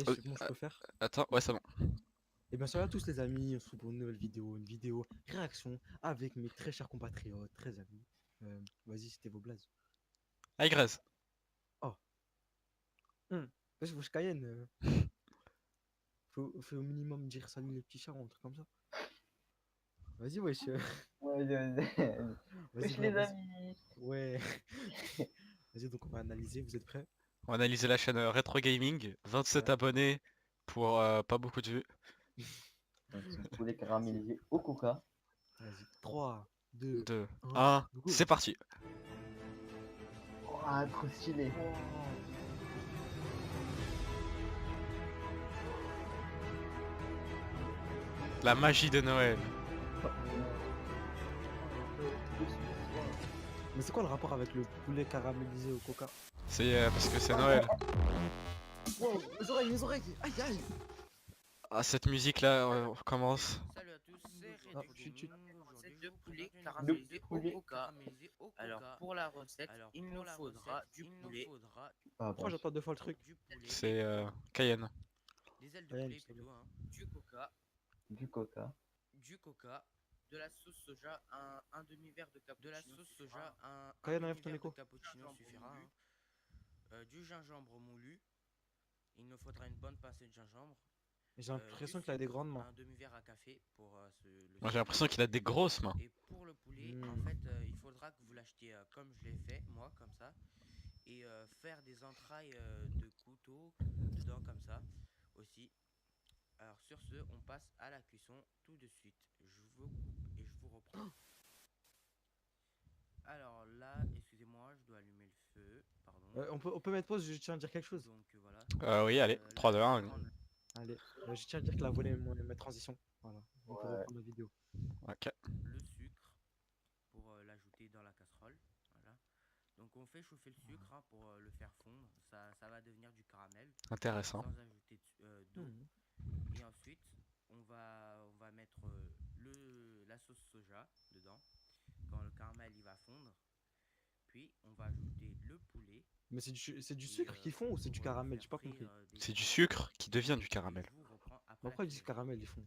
Ouais, Oh, bon, je peux faire. attends, ouais, c'est bon. Et bien, salut à tous les amis, on se retrouve pour une nouvelle vidéo, réaction avec mes très chers compatriotes, très amis. Vas-y, c'était vos blazes. Aïe, Grèce. Oh, vas-y, wesh Cayenne, faut au minimum dire salut les petits chats ou un truc comme ça. Vas-y, wesh, Ouais, vas-y, wesh voilà, les vas-y. amis. Ouais, vas-y, donc on va analyser, vous êtes prêts? On va analyser la chaîne Retro Gaming. 27 Ouais, abonnés pour pas beaucoup de vues. Donc, son poulet caramélisé au coca. vas-y, 3, 2, 2, 1, 1, go. c'est parti. Oh, trop stylé. Wow. La magie de Noël. Mais c'est quoi le rapport avec le poulet caramélisé au coca? C'est parce que c'est Noël. Wow, mes oreilles, aïe aïe. Ah, cette musique là, on commence. Salut à tous, c'est Ah, Redu chut, chut. Gaming. Aujourd'hui, je vous poulet présente une caramélisé recette au de coca. Alors, pour la recette, il nous faudra du poulet, Ah, Pourquoi bon. j'entends deux fois le truc? C'est Cayenne. des ailes de Cayenne, poulet c'est plutôt, hein, du coca, Du coca. de la sauce soja, un demi-verre de cappuccino, un Cayenne, enlève ton demi-verre de écho. cappuccino suffira, hein, du gingembre moulu. Il nous faudra une bonne pincée de gingembre, J'ai du l'impression qu'il a des sucre, grandes mains. un demi-verre à café pour le Moi j'ai sucre. l'impression qu'il a des grosses mains. Et pour le poulet, en Hmm. fait, il faudra que vous l'achetiez comme je l'ai fait, moi, comme ça. Et faire des entrailles de couteau dedans, comme ça, aussi. Alors, sur ce, on passe à la cuisson tout de suite. Je vous coupe et je vous reprends. Alors là, excusez-moi, je dois allumer le feu, pardon. On peut mettre pause, je tiens à dire quelque chose. Donc voilà. Oui, allez, Là, 3, je 2, vais 1. prendre Allez, je tiens à dire que la volée est ma transition. Voilà, on peut Ouais. reprendre la vidéo. Ok, le sucre pour l'ajouter dans la casserole. Voilà. Donc on fait chauffer le sucre hein, pour le faire fondre. Ça va devenir du caramel intéressant. sans ajouter d'eau. Hmm. Et ensuite, on va mettre la sauce soja dedans quand le caramel il va fondre. Puis on va ajouter le poulet. Mais c'est du Et sucre qu'ils font ou c'est du pour le caramel? faire J'ai pas frire compris. des C'est du 30 sucre minutes. qui devient du Et caramel. je vous reprends après la Pourquoi ils disent cuisson. caramel ils font?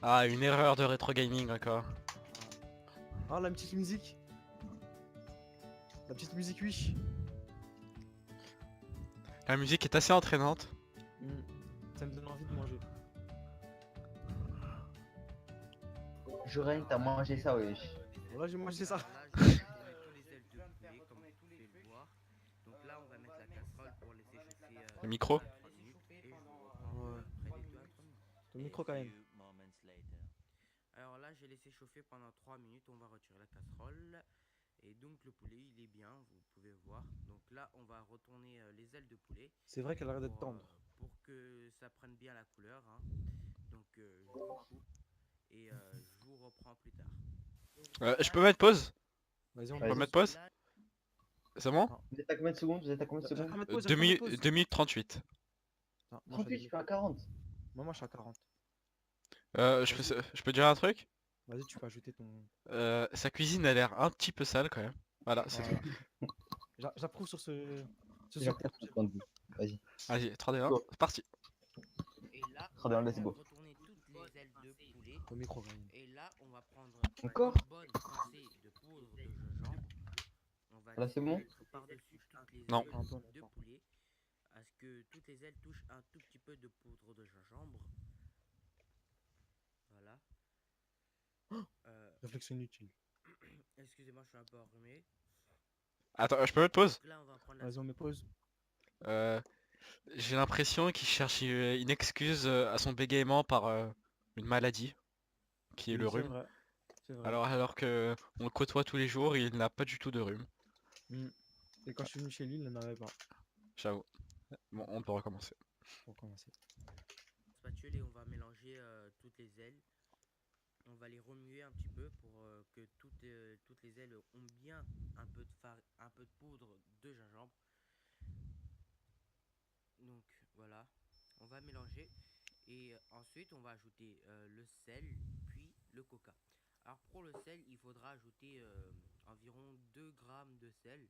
Ah, une erreur de Retro Gaming encore. Ah, la petite musique. La petite musique, oui. La musique est assez entraînante. Hmm. Ça me donne envie de manger. Je règne, t'as mangé ça, wesh. Voilà, j'ai mangé ça. Alors là, je vais retourner tous les ailes de poulet comme vous pouvez le voir. Donc là, on va mettre la casserole pour laisser chauffer Le micro. 2 à 3 minutes. Et je vous reprends Ouais. près des 2 à 3 minutes. Ton micro quand même. Alors là, j'ai laissé chauffer pendant 3 minutes. On va retirer la casserole. Et donc, le poulet, il est bien, vous pouvez voir. Donc là, on va retourner les ailes de poulet C'est vrai qu'elle a l'air d'être tendre. pour que ça prenne bien la couleur. Hein. Donc, je vous coupe et je vous reprends plus tard. Je peux mettre pause? Vas-y, on On met peut Vas-y. mettre pause. pause? C'est bon? Vous êtes à combien de secondes? Vous êtes à combien de J'arrive secondes? pas à mettre pause, 2 j'arrive pas à mettre minutes, pause. 2 minutes 38. Non, moi, je suis à 38, je suis à 40. moi, je suis à 40. Je peux dire un truc? Vas-y, tu peux ajouter ton. Sa cuisine a l'air un petit peu sale quand même. Voilà, c'est tout. Voilà. J'approuve sur ce J'accepte ton point de vue. Vas-y. Vas-y, 3, 2, 1, Go. c'est parti. Et là, Très bien, on let's va go. retourner toutes les ailes de poulet. au micro, Ryan. Et là, on va prendre Encore? une bonne pincée de poudre de gingembre. On va Là, c'est bon? mettre par-dessus toutes les Non. ailes Un peu, de attends. poulet. À ce que toutes les ailes touchent un tout petit peu de poudre de gingembre. Voilà. Réflexion inutile. Excusez-moi, je suis un peu enrhumé. Attends, je peux mettre pause? Donc là, on va prendre la Vas-y, on met pause. Euh, j'ai l'impression qu'il cherche une excuse à son bégaiement par une maladie, qui est le Oui, c'est rhume. vrai. C'est vrai. Alors que on le côtoie tous les jours, il n'a pas du tout de rhume. Hmm. Et quand je suis venu chez lui, il n'en avait pas. J'avoue. Bon, on peut recommencer. Pour commencer. spatule et on va mélanger toutes les ailes. On va les remuer un petit peu pour que toutes les ailes ont bien un peu de poudre de gingembre. Donc voilà, on va mélanger et ensuite on va ajouter le sel puis le coca. Alors pour le sel, il faudra ajouter environ 2 grammes de sel.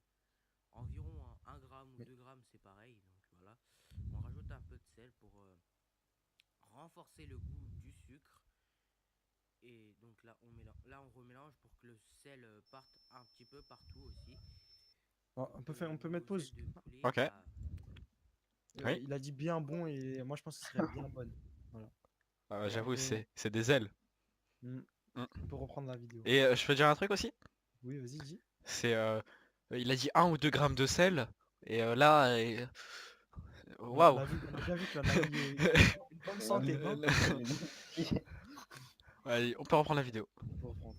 Environ 1 gramme ou Mais- 2 grammes, c'est pareil. Donc voilà. on rajoute un peu de sel pour renforcer le goût du sucre. Et donc là on remélange pour que le sel parte un petit peu partout aussi. Ah, on peut mettre Nos pause. ailes de poulet, Ok. bah, Oui. Il a dit bien bon et moi je pense que ce serait bien bonne. Voilà. J'avoue, Et- c'est des ailes. Hmm. Mm. On peut reprendre la vidéo. Et je peux dire un truc aussi? Oui, vas-y, dis. C'est il a dit 1 ou 2 grammes de sel. Et là, On waouh. a bien vu qu'il en a mis une bonne santé, non? Allez, on peut reprendre la vidéo. On peut reprendre.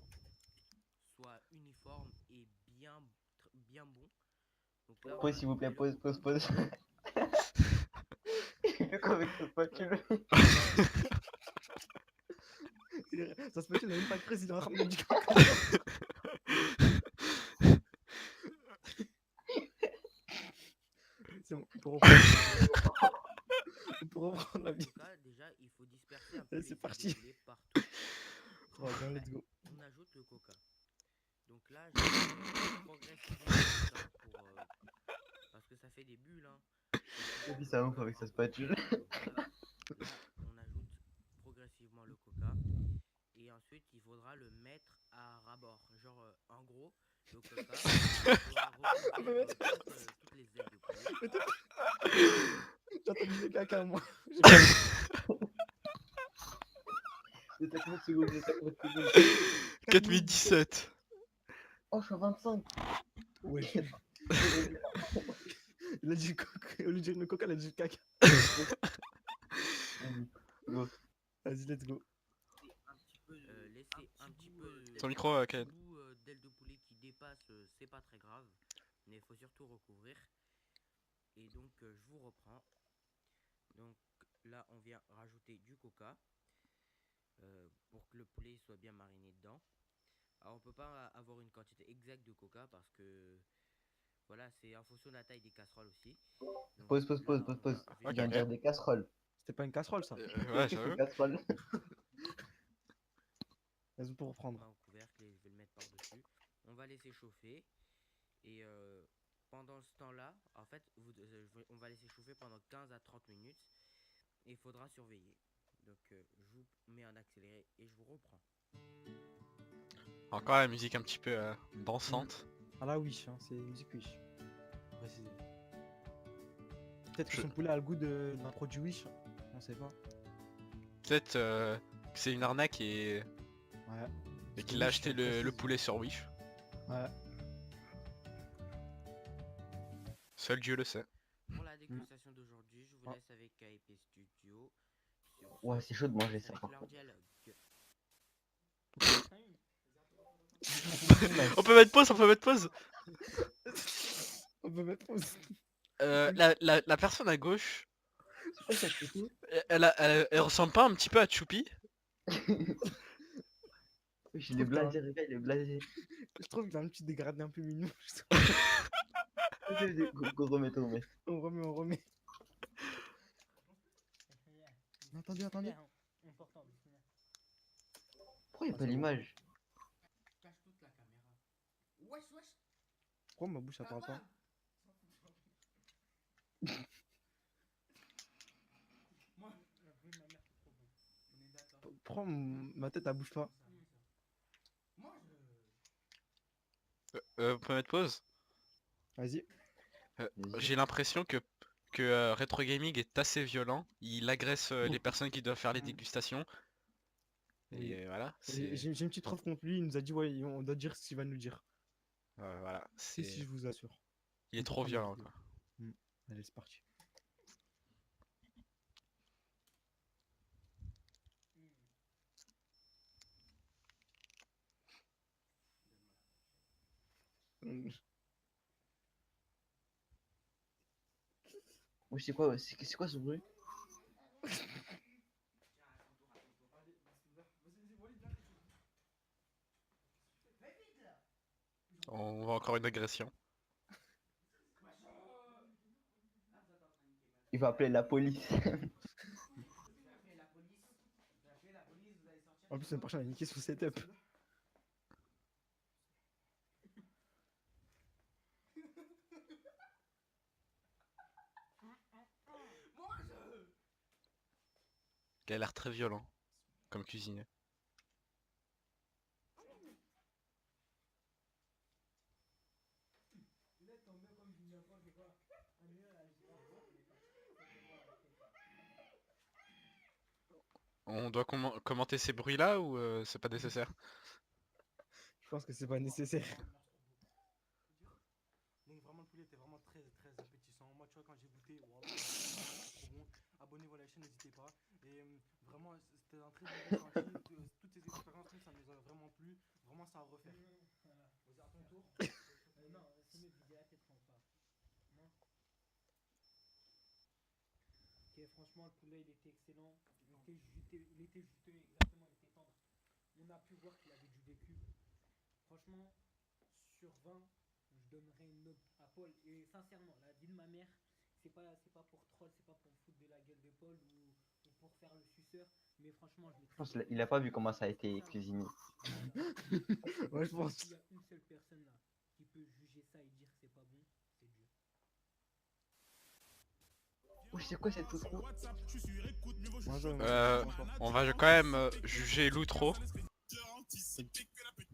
soit uniforme et bien bon. Donc là, on Pause va s'il vous plaît, ajouter le pause, coca. pause. Il fait quoi avec sa spatule? Ça se peut qu'il a même pas de président ramené du coca. C'est bon, on peut reprendre. On peut reprendre la Le vidéo. coca, déjà, il faut disperser un peu Allez, les c'est ailes parti. de poulet partout. Ouais, bien, let's Après, go. on ajoute le coca. Donc là, j'ajoute progressivement le coca parce que ça fait des bulles, hein. Il dit ça ouf avec sa spatule. Voilà. Là, on ajoute progressivement le coca. Et ensuite, il faudra le mettre à ras-bord. Genre, en gros, le coca doit recouvrir toutes les ailes de poulet. J'ai entendu des caca, moi. J'ai 50 secondes, j'ai 50 secondes. 4 minutes 17. Oh, je suis à 25. Ouais. Il a dit le coca. Au lieu de dire le coca, il a dit le caca. Go. Vas-y, let's go. Laisser un petit peu Ton micro, un Ken. petit bout d'aile de poulet qui dépasse, c'est pas très grave, mais il faut surtout recouvrir. Et donc je vous reprends. Donc là on vient rajouter du coca pour que le poulet soit bien mariné dedans. Alors on peut pas avoir une quantité exacte de coca parce que voilà, c'est en fonction de la taille des casseroles aussi. Donc Pause, pause, là, pause, on pause, va pause. Il Ok, vient de ok. dire des casseroles. C'était pas une casserole, ça. Ouais, Des j'avoue. casseroles. Vas-y, on peut on reprendre. met au couvercle et je vais le mettre par-dessus. On va laisser chauffer et pendant ce temps-là, en fait, on va laisser chauffer pendant 15 à 30 minutes et il faudra surveiller. Donc je vous mets en accéléré et je vous reprends. Encore la musique un petit peu dansante. Ah là, Wish, hein, c'est musique Wish. Précisément. Peut-être que Je- son poulet a le goût d'un produit Wish. On sait pas. Peut-être que c'est une arnaque et Ouais. Parce que qu'il a Wish, acheté on le précise. poulet sur Wish. Ouais. Seul Dieu le sait. Pour la dégustation d'aujourd'hui, je vous laisse avec KP Studio. Sur ce, Ouais, c'est chaud de je vous manger laisse ça, avec par leur contre. dialogue. On peut mettre pause, on peut mettre pause. On peut mettre pause. La personne à gauche, C'est quoi cette photo? elle ressemble pas un petit peu à Choupi? Oui, il est blasé, regarde, il est blasé. Je trouve qu'il a un petit dégradé un peu mignon. Vas-y, go, remets, remets. On remet, on remet. Attendez, attendez. Pourquoi il n'y a Ah, pas c'est bon. l'image? Cache toute la caméra. Wesh, wesh. Pourquoi ma bouche ça parle pas? Pourquoi ma tête elle bouge pas? On peut mettre pause? Vas-y. Vas-y. J'ai l'impression que Retro Gaming est assez violent. Il agresse les personnes qui doivent faire les dégustations. Oui. Et voilà, J'ai c'est... une petite preuve contre lui, il nous a dit ouais, on doit dire ce qu'il va nous dire. voilà, Si, c'est... je vous assure. Il est On peut trop prendre la violent, vidéo. quoi. Allez, c'est parti. Oui, c'est quoi ce bruit? On voit encore une agression. Il va appeler la police. En plus, l'année prochaine, il a niqué son setup. Il a l'air très violent comme cuisinier. On doit commenter ces bruits-là ou c'est pas nécessaire? Je pense que c'est pas nécessaire. Donc vraiment le poulet était vraiment très très appétissant. Moi tu vois quand j'ai goûté, wow, c'est trop bon. Abonnez-vous à la chaîne, n'hésitez pas. Et vraiment c'était un très bon ressenti. Toutes ces expériences ça nous a vraiment plu. Vraiment ça à refaire. Vas-y à ton tour. Non, c'est mes vidéos à tête pas. Non. Ok, franchement, le poulet il était excellent. Il était juteux, exactement, il était tendre. On a pu voir qu'il avait du vécu. Franchement, sur 20, je donnerais une note à Paul. Et sincèrement, la vie de ma mère, c'est pas pour troll, c'est pas pour me foutre de la gueule de Paul ou pour faire le suceur. Mais franchement, je Je pense mettrais. qu'il a pas vu comment ça a été cuisiné. Ouais, je pense. S'il y a une seule personne là qui peut juger ça et dire que c'est pas bon, c'est Dieu. Oh, c'est quoi cette outro? Moi, je- On va quand même juger l'outro.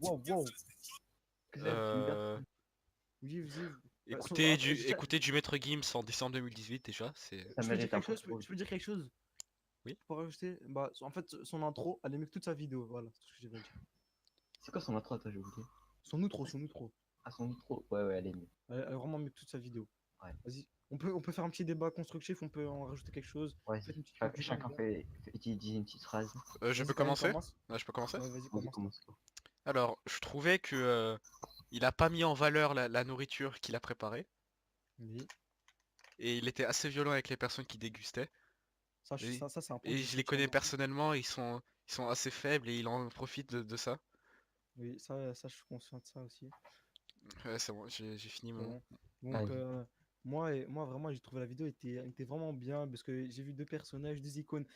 Wow, wow. Que ça, tu me gardes- Euh, Oui. écoutez du Maître Gims en décembre 2018 déjà, c'est... Ça Je peux dire mérite un quelque chose, contrôle. je peux dire quelque chose. Oui. Pour rajouter, bah, en fait, son intro, elle est mieux que toute sa vidéo. Voilà, c'est tout ce que j'ai à dire. C'est quoi son intro? Attends, j'ai oublié. Son outro. Ah, son intro. Ouais, ouais, elle est mieux. Elle est vraiment mieux que toute sa vidéo. Ouais. Vas-y. On peut faire un petit débat constructif, on peut en rajouter quelque chose. Ouais, Faites une petite chacun conclusion, les gars. dit une petite phrase. Je Vas-y, peux Khaled, commencer? commence. Ouais, je peux commencer? Ouais, vas-y, Vas-y, commence. commence. Alors, je trouvais que il a pas mis en valeur la nourriture qu'il a préparée. Oui. Et il était assez violent avec les personnes qui dégustaient. Et- Ça, c'est un point Et que je les tiens connais à- personnellement, ils sont assez faibles et il en profite de ça. Oui, ça, je suis conscient de ça aussi. Ouais, c'est bon, j'ai fini C'est mon... bon. Donc, Allez. moi, vraiment, j'ai trouvé la vidéo était vraiment bien parce que j'ai vu deux personnages, deux icônes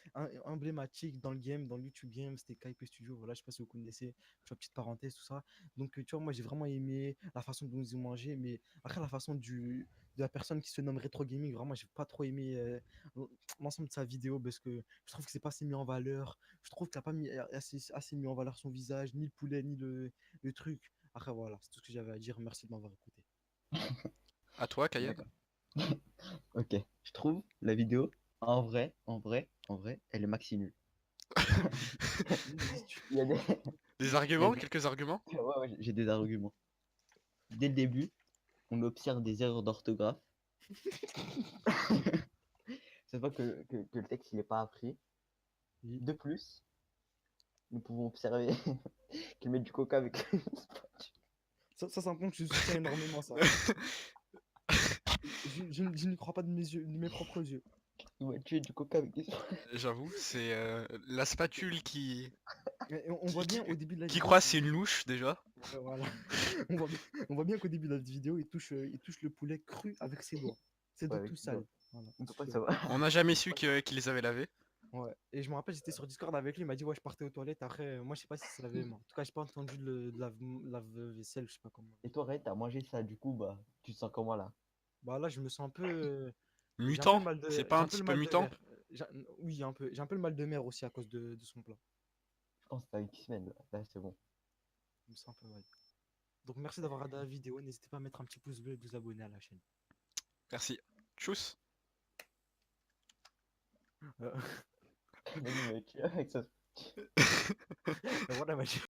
emblématiques dans le game, dans le YouTube game. C'était KP Studio. Voilà, je sais pas si vous connaissez. Tu vois, petite parenthèse, tout ça. Donc, tu vois, moi, j'ai vraiment aimé la façon dont ils ont mangé, mais après, la façon de la personne qui se nomme Retro Gaming, vraiment, j'ai pas trop aimé l'ensemble de sa vidéo parce que je trouve que c'est pas assez mis en valeur. Je trouve qu'il a pas mis assez mis en valeur son visage, ni le poulet, ni le truc. Après, voilà, c'est tout ce que j'avais à dire. Merci de m'avoir écouté. À toi, Kayed? D'accord. Ok. Je trouve la vidéo, en vrai, elle est maxi nulle. Il y a des... Des arguments? des- Quelques arguments? Ouais, ouais, j'ai des arguments. Dès le début, on observe des erreurs d'orthographe. C'est pas que le texte il est pas appris. Oui. De plus, nous pouvons observer qu'il met du coca avec une spatule. C'est un point que je soutiens énormément, ça. Je n'y crois pas de mes yeux, de mes propres yeux. Il va tuer du coca avec des spatules. J'avoue, c'est la spatule Et on voit bien au début de la qui vidéo. croit c'est une louche déjà. Voilà. On voit bien qu'au début de la vidéo, il touche le poulet cru avec ses doigts. Ses doigts avec tout ses doigts. sales. Voilà. On peut pas C'est- savoir. On n'a jamais su qu'il les avait lavés. Ouais. Et je me rappelle, j'étais sur Discord avec lui, il m'a dit ouais, je partais aux toilettes. Après, moi, je sais pas si ça l'avait. En tout cas, j'ai pas entendu de lave-vaisselle, je sais pas comment. Et toi, Ray, t'as mangé ça, du coup, bah, tu te sens comment là? Bah là, je me sens un peu. J'ai un peu le Mutant? mal de. C'est pas j'ai un peu petit le peu mal de mutant? mer. Oui, un peu. J'ai un peu le mal de mer aussi à cause de son plat. Je pense que t'as une semaine là, c'est bon. Je me sens un peu mal. Donc merci d'avoir regardé la vidéo. N'hésitez pas à mettre un petit pouce bleu et de vous abonner à la chaîne. Merci. Tchuss. Vas-y, mec, avec ça. Voilà, ma